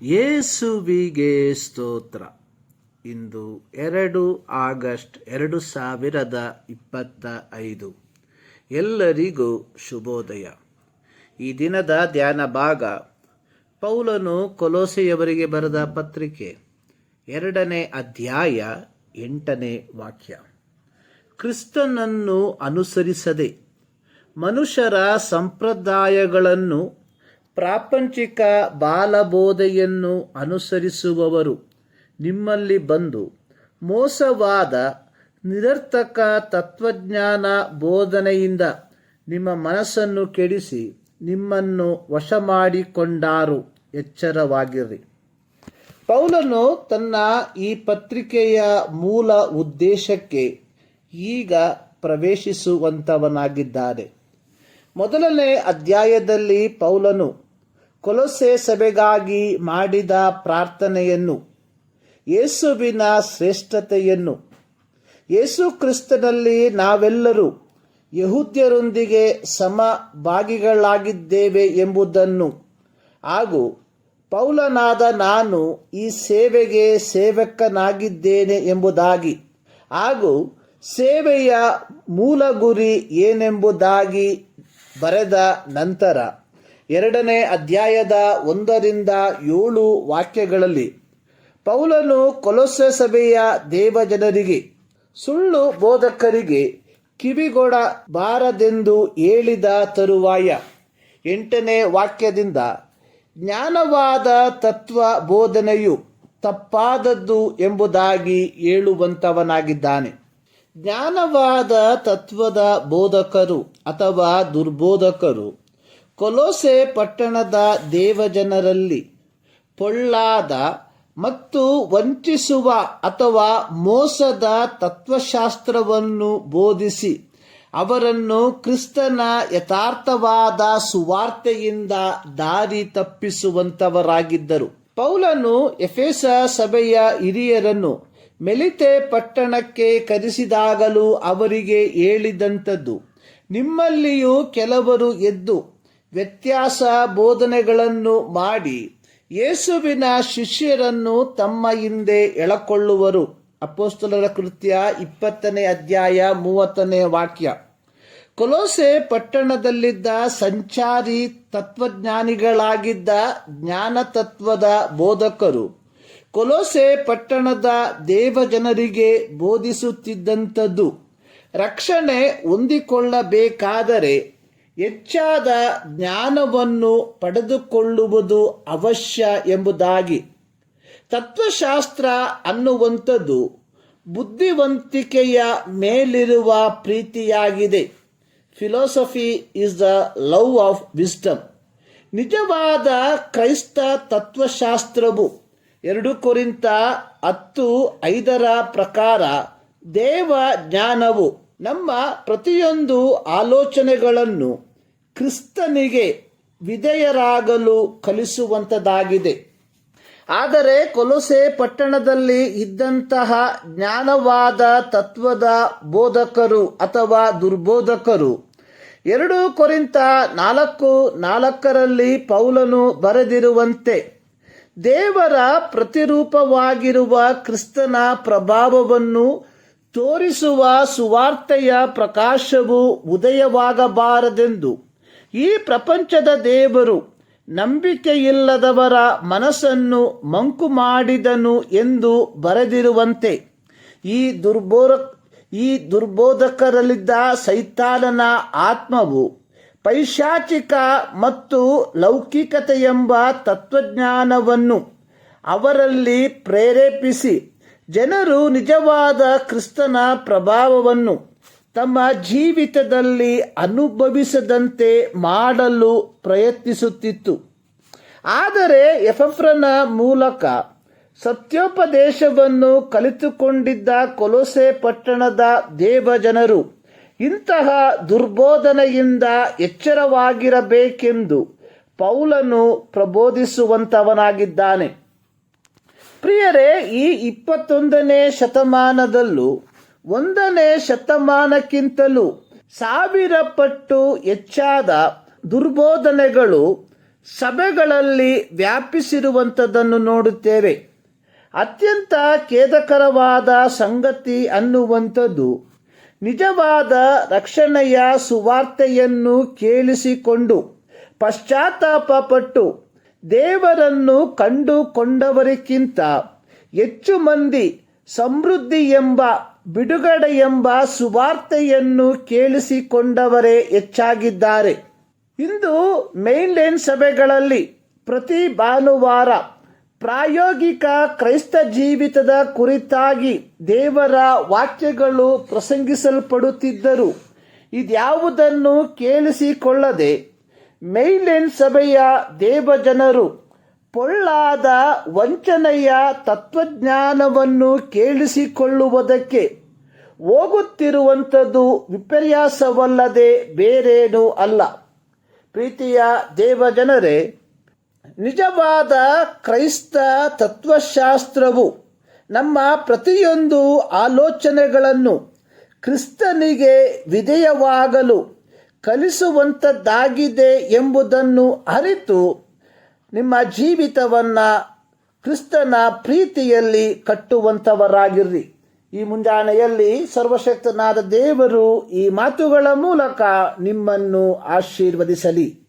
ಯೇಸುವಿಗೆ ಸ್ತೋತ್ರ. ಇಂದು 2 ಆಗಸ್ಟ್ 2025. ಎಲ್ಲರಿಗೂ ಶುಭೋದಯ. ಈ ದಿನದ ಧ್ಯಾನ ಭಾಗ ಪೌಲನು ಕೊಲೋಸೆಯವರಿಗೆ ಬರೆದ ಪತ್ರಿಕೆ 2ನೇ ಅಧ್ಯಾಯ 8ನೇ ವಾಕ್ಯ. ಕ್ರಿಸ್ತನನ್ನು ಅನುಸರಿಸದೆ ಮನುಷ್ಯರ ಸಂಪ್ರದಾಯಗಳನ್ನು ಪ್ರಾಪಂಚಿಕ ಬಾಲಬೋಧೆಯನ್ನು ಅನುಸರಿಸುವವರು ನಿಮ್ಮಲ್ಲಿ ಬಂದು ಮೋಸವಾದ ನಿರರ್ಥಕ ತತ್ವಜ್ಞಾನ ಬೋಧನೆಯಿಂದ ನಿಮ್ಮ ಮನಸ್ಸನ್ನು ಕೆಡಿಸಿ ನಿಮ್ಮನ್ನು ವಶ ಮಾಡಿಕೊಂಡಾರು. ಎಚ್ಚರವಾಗಿರ್ರಿ. ಪೌಲನು ತನ್ನ ಈ ಪತ್ರಿಕೆಯ ಮೂಲ ಉದ್ದೇಶಕ್ಕೆ ಈಗ ಪ್ರವೇಶಿಸುವಂತವನಾಗಿದ್ದಾನೆ. ಮೊದಲನೇ ಅಧ್ಯಾಯದಲ್ಲಿ ಪೌಲನು ಕೊಲೊಸೆ ಸಭೆಗಾಗಿ ಮಾಡಿದ ಪ್ರಾರ್ಥನೆಯನ್ನು, ಯೇಸುವಿನ ಶ್ರೇಷ್ಠತೆಯನ್ನು, ಯೇಸು ಕ್ರಿಸ್ತನಲ್ಲಿ ನಾವೆಲ್ಲರೂ ಯಹೂದ್ಯರೊಂದಿಗೆ ಸಮಭಾಗಿಗಳಾಗಿದ್ದೇವೆ ಎಂಬುದನ್ನು ಹಾಗೂ ಪೌಲನಾದ ನಾನು ಈ ಸೇವೆಗೆ ಸೇವಕನಾಗಿದ್ದೇನೆ ಎಂಬುದಾಗಿ ಹಾಗೂ ಸೇವೆಯ ಮೂಲ ಗುರಿ ಏನೆಂಬುದಾಗಿ ಬರೆದ ನಂತರ 2ನೇ ಅಧ್ಯಾಯದ 1ರಿಂದ 7 ವಾಕ್ಯಗಳಲ್ಲಿ ಪೌಲನು ಕೊಲೊಸೆ ಸಭೆಯ ದೇವಜನರಿಗೆ, ಸುಳ್ಳು ಬೋಧಕರಿಗೆ ಕಿವಿಗೊಡಬಾರದೆಂದು ಹೇಳಿದ ತರುವಾಯ 8ನೇ ವಾಕ್ಯದಿಂದ ಜ್ಞಾನವಾದ ತತ್ವ ಬೋಧನೆಯು ತಪ್ಪಾದದ್ದು ಎಂಬುದಾಗಿ ಹೇಳುವಂತವನಾಗಿದ್ದಾನೆ. ಜ್ಞಾನವಾದ ತತ್ವದ ಬೋಧಕರು ಅಥವಾ ದುರ್ಬೋಧಕರು ಕೊಲೊಸೆ ಪಟ್ಟಣದ ದೇವಜನರಲ್ಲಿ ಪೊಳ್ಳಾದ ಮತ್ತು ವಂಚಿಸುವ ಅಥವಾ ಮೋಸದ ತತ್ವಶಾಸ್ತ್ರವನ್ನು ಬೋಧಿಸಿ ಅವರನ್ನು ಕ್ರಿಸ್ತನ ಯಥಾರ್ಥವಾದ ಸುವಾರ್ತೆಯಿಂದ ದಾರಿ ತಪ್ಪಿಸುವಂತವರಾಗಿದ್ದರು. ಪೌಲನು ಎಫೆಸ ಸಭೆಯ ಹಿರಿಯರನ್ನು ಮೆಲಿತೆ ಪಟ್ಟಣಕ್ಕೆ ಕರೆಸಿದಾಗಲೂ ಅವರಿಗೆ ಹೇಳಿದಂಥದ್ದು, ನಿಮ್ಮಲ್ಲಿಯೂ ಕೆಲವರು ಎದ್ದು ವ್ಯತ್ಯಾಸ ಬೋಧನೆಗಳನ್ನು ಮಾಡಿ ಯೇಸುವಿನ ಶಿಷ್ಯರನ್ನು ತಮ್ಮ ಹಿಂದೆ ಎಳಕೊಳ್ಳುವರು. ಅಪೊಸ್ತಲರ ಕೃತ್ಯ 20ನೇ ಅಧ್ಯಾಯ 30ನೇ ವಾಕ್ಯ. ಕೊಲೊಸೆ ಪಟ್ಟಣದಲ್ಲಿದ್ದ ಸಂಚಾರಿ ತತ್ವಜ್ಞಾನಿಗಳಾಗಿದ್ದ ಜ್ಞಾನತತ್ವದ ಬೋಧಕರು ಕೊಲೊಸೆ ಪಟ್ಟಣದ ದೇವಜನರಿಗೆ ಬೋಧಿಸುತ್ತಿದ್ದಂಥದ್ದು, ರಕ್ಷಣೆ ಹೊಂದಿಕೊಳ್ಳಬೇಕಾದರೆ ಹೆಚ್ಚಾದ ಜ್ಞಾನವನ್ನು ಪಡೆದುಕೊಳ್ಳುವುದು ಅವಶ್ಯ ಎಂಬುದಾಗಿ. ತತ್ವಶಾಸ್ತ್ರ ಅನ್ನುವಂಥದ್ದು ಬುದ್ಧಿವಂತಿಕೆಯ ಮೇಲಿರುವ ಪ್ರೀತಿಯಾಗಿದೆ. Philosophy is the love of wisdom. ನಿಜವಾದ ಕ್ರೈಸ್ತ ತತ್ವಶಾಸ್ತ್ರವು 2 ಕೊರಿಂಥ 10:5 ಪ್ರಕಾರ ದೇವ ಜ್ಞಾನವು ನಮ್ಮ ಪ್ರತಿಯೊಂದು ಆಲೋಚನೆಗಳನ್ನು ಕ್ರಿಸ್ತನಿಗೆ ವಿಧೇಯರಾಗಲು ಕಲಿಸುವಂಥದ್ದಾಗಿದೆ. ಆದರೆ ಕೊಲೊಸೆ ಪಟ್ಟಣದಲ್ಲಿ ಇದ್ದಂತಹ ಜ್ಞಾನವಾದ ತತ್ವದ ಬೋಧಕರು ಅಥವಾ ದುರ್ಬೋಧಕರು 2 ಕೊರಿಂಥ 4:4 ಪೌಲನು ಬರೆದಿರುವಂತೆ ದೇವರ ಪ್ರತಿರೂಪವಾಗಿರುವ ಕ್ರಿಸ್ತನ ಪ್ರಭಾವವನ್ನು ತೋರಿಸುವ ಸುವಾರ್ತೆಯ ಪ್ರಕಾಶವು ಉದಯವಾಗಬಾರದೆಂದು ಈ ಪ್ರಪಂಚದ ದೇವರು ನಂಬಿಕೆಯಿಲ್ಲದವರ ಮನಸ್ಸನ್ನು ಮಂಕು ಮಾಡಿದನು ಎಂದು ಬರೆದಿರುವಂತೆ ಈ ದುರ್ಬೋಧಕರಲ್ಲಿದ್ದ ಸೈತಾನನ ಆತ್ಮವು ಪೈಶಾಚಿಕ ಮತ್ತು ಲೌಕಿಕತೆಯೆಂಬ ತತ್ವಜ್ಞಾನವನ್ನು ಅವರಲ್ಲಿ ಪ್ರೇರೇಪಿಸಿ ಜನರು ನಿಜವಾದ ಕ್ರಿಸ್ತನ ಪ್ರಭಾವವನ್ನು ತಮ್ಮ ಜೀವಿತದಲ್ಲಿ ಅನುಭವಿಸದಂತೆ ಮಾಡಲು ಪ್ರಯತ್ನಿಸುತ್ತಿತ್ತು. ಆದರೆ ಎಪಫ್ರನ ಮೂಲಕ ಸತ್ಯೋಪದೇಶವನ್ನು ಕಲಿತುಕೊಂಡಿದ್ದ ಕೊಲೊಸೆ ಪಟ್ಟಣದ ದೇವಜನರು ಇಂತಹ ದುರ್ಬೋಧನೆಯಿಂದ ಎಚ್ಚರವಾಗಿರಬೇಕೆಂದು ಪೌಲನು ಪ್ರಬೋಧಿಸುವಂತವನಾಗಿದ್ದಾನೆ. ಪ್ರಿಯರೇ, ಈ 21ನೇ ಶತಮಾನದಲ್ಲೂ 1ನೇ ಶತಮಾನಕ್ಕಿಂತಲೂ 1000 ಪಟ್ಟು ಹೆಚ್ಚಾದ ದುರ್ಬೋಧನೆಗಳು ಸಭೆಗಳಲ್ಲಿ ವ್ಯಾಪಿಸಿರುವಂಥದ್ದನ್ನು ನೋಡುತ್ತೇವೆ. ಅತ್ಯಂತ ಖೇದಕರವಾದ ಸಂಗತಿ ಅನ್ನುವಂಥದ್ದು, ನಿಜವಾದ ರಕ್ಷಣೆಯ ಸುವಾರ್ತೆಯನ್ನು ಕೇಳಿಸಿಕೊಂಡು ಪಶ್ಚಾತ್ತಾಪಪಟ್ಟು ದೇವರನ್ನು ಕಂಡುಕೊಂಡವರಿಗಿಂತ ಹೆಚ್ಚು ಮಂದಿ ಸಮೃದ್ಧಿ ಎಂಬ, ಬಿಡುಗಡೆ ಎಂಬ ಸುವಾರ್ತೆಯನ್ನು ಕೇಳಿಸಿಕೊಂಡವರೇ ಹೆಚ್ಚಾಗಿದ್ದಾರೆ. ಇಂದು ಮೇನ್ಲೈನ್ ಸಭೆಗಳಲ್ಲಿ ಪ್ರತಿ ಭಾನುವಾರ ಪ್ರಾಯೋಗಿಕ ಕ್ರೈಸ್ತ ಜೀವಿತದ ಕುರಿತಾಗಿ ದೇವರ ವಾಕ್ಯಗಳು ಪ್ರಸಂಗಿಸಲ್ಪಡುತ್ತಿದ್ದರೂ ಇದ್ಯಾವುದನ್ನು ಕೇಳಿಸಿಕೊಳ್ಳದೆ ಮೇನ್ಲೈನ್ ಸಭೆಯ ದೇವಜನರು ಪೊಳ್ಳಾದ ವಂಚನೆಯ ತತ್ವಜ್ಞಾನವನ್ನು ಕೇಳಿಸಿಕೊಳ್ಳುವುದಕ್ಕೆ ಹೋಗುತ್ತಿರುವಂಥದ್ದು ವಿಪರ್ಯಾಸವಲ್ಲದೆ ಬೇರೇನೂ ಅಲ್ಲ. ಪ್ರೀತಿಯ ದೇವಜನರೇ, ನಿಜವಾದ ಕ್ರೈಸ್ತ ತತ್ವಶಾಸ್ತ್ರವು ನಮ್ಮ ಪ್ರತಿಯೊಂದು ಆಲೋಚನೆಗಳನ್ನು ಕ್ರಿಸ್ತನಿಗೆ ವಿಧೇಯವಾಗಲು ಕಲಿಸುವಂಥದ್ದಾಗಿದೆ ಎಂಬುದನ್ನು ಅರಿತು ನಿಮ್ಮ ಜೀವಿತವನ್ನು ಕ್ರಿಸ್ತನ ಪ್ರೀತಿಯಲ್ಲಿ ಕಟ್ಟುವಂಥವರಾಗಿರ್ರಿ. ಈ ಮುಂಜಾನೆಯಲ್ಲಿ ಸರ್ವಶಕ್ತನಾದ ದೇವರು ಈ ಮಾತುಗಳ ಮೂಲಕ ನಿಮ್ಮನ್ನು ಆಶೀರ್ವದಿಸಲಿ.